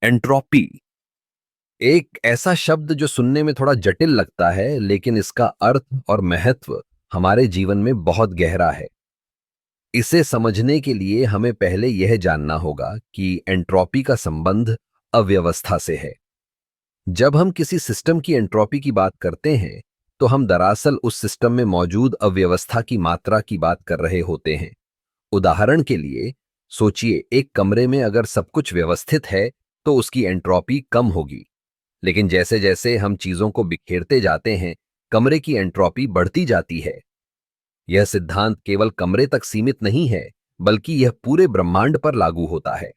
Entropy एक ऐसा शब्द जो सुनने में थोड़ा जटिल लगता है, लेकिन इसका अर्थ और महत्व हमारे जीवन में बहुत गहरा है। इसे समझने के लिए हमें पहले यह जानना होगा कि एंट्रोपी का संबंध अव्यवस्था से है। जब हम किसी सिस्टम की एंट्रोपी की बात करते हैं, तो हम दरअसल उस सिस्टम में मौजूद अव्यवस्था की मात्रा की बात कर रहे होते हैं। उदाहरण के लिए, सोचिए एक कमरे में अगर सब कुछ व्यवस्थित है, तो उसकी एंट्रोपी कम होगी। लेकिन जैसे जैसे हम चीजों को बिखेरते जाते हैं, कमरे की एंट्रोपी बढ़ती जाती है। यह सिद्धांत केवल कमरे तक सीमित नहीं है, बल्कि यह पूरे ब्रह्मांड पर लागू होता है।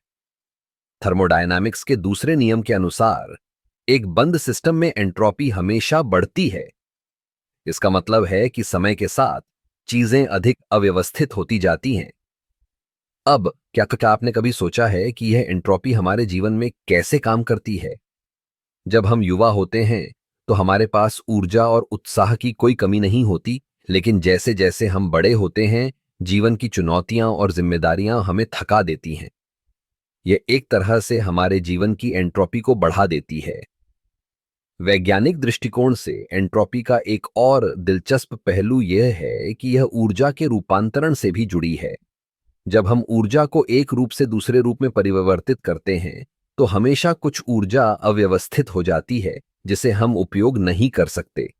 थर्मोडायनामिक्स के दूसरे नियम के अनुसार एक बंद सिस्टम में एंट्रोपी हमेशा बढ़ती है। इसका मतलब है कि समय के साथ चीजें अधिक अव्यवस्थित होती जाती हैं। अब क्या आपने कभी सोचा है कि यह एंट्रोपी हमारे जीवन में कैसे काम करती है? जब हम युवा होते हैं, तो हमारे पास ऊर्जा और उत्साह की कोई कमी नहीं होती, लेकिन जैसे जैसे हम बड़े होते हैं, जीवन की चुनौतियां और जिम्मेदारियां हमें थका देती हैं। यह एक तरह से हमारे जीवन की एंट्रोपी को बढ़ा देती है। वैज्ञानिक दृष्टिकोण से एंट्रोपी का एक और दिलचस्प पहलू यह है कि यह ऊर्जा के रूपांतरण से भी जुड़ी है। जब हम ऊर्जा को एक रूप से दूसरे रूप में परिवर्तित करते हैं, तो हमेशा कुछ ऊर्जा अव्यवस्थित हो जाती है, जिसे हम उपयोग नहीं कर सकते।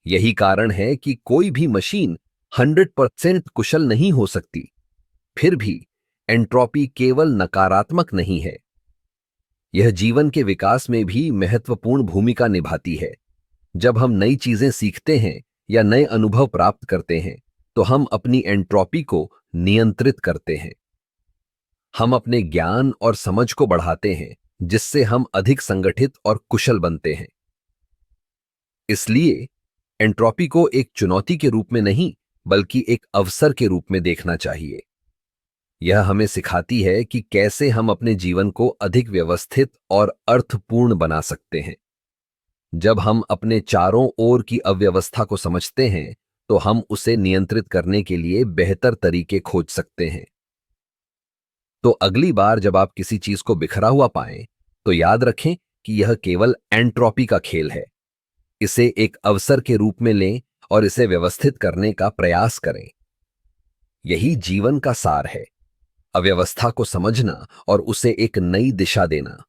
यही कारण है कि कोई भी मशीन 100% कुशल नहीं हो सकती। फिर भी एंट्रोपी केवल नकारात्मक नहीं है, यह जीवन के विकास में भी महत्वपूर्ण भूमिका निभाती है। जब हम नई चीजें सीखते हैं या नए अनुभव प्राप्त करते हैं, तो हम अपनी एंट्रोपी को नियंत्रित करते हैं। हम अपने ज्ञान और समझ को बढ़ाते हैं, जिससे हम अधिक संगठित और कुशल बनते हैं। इसलिए एंट्रोपी को एक चुनौती के रूप में नहीं, बल्कि एक अवसर के रूप में देखना चाहिए। यह हमें सिखाती है कि कैसे हम अपने जीवन को अधिक व्यवस्थित और अर्थपूर्ण बना सकते हैं। जब हम अपने चारों ओर की अव्यवस्था को समझते हैं, तो हम उसे नियंत्रित करने के लिए बेहतर तरीके खोज सकते हैं। तो अगली बार जब आप किसी चीज को बिखरा हुआ पाएं, तो याद रखें कि यह केवल एंट्रोपी का खेल है। इसे एक अवसर के रूप में लें और इसे व्यवस्थित करने का प्रयास करें। यही जीवन का सार है, अव्यवस्था को समझना और उसे एक नई दिशा देना।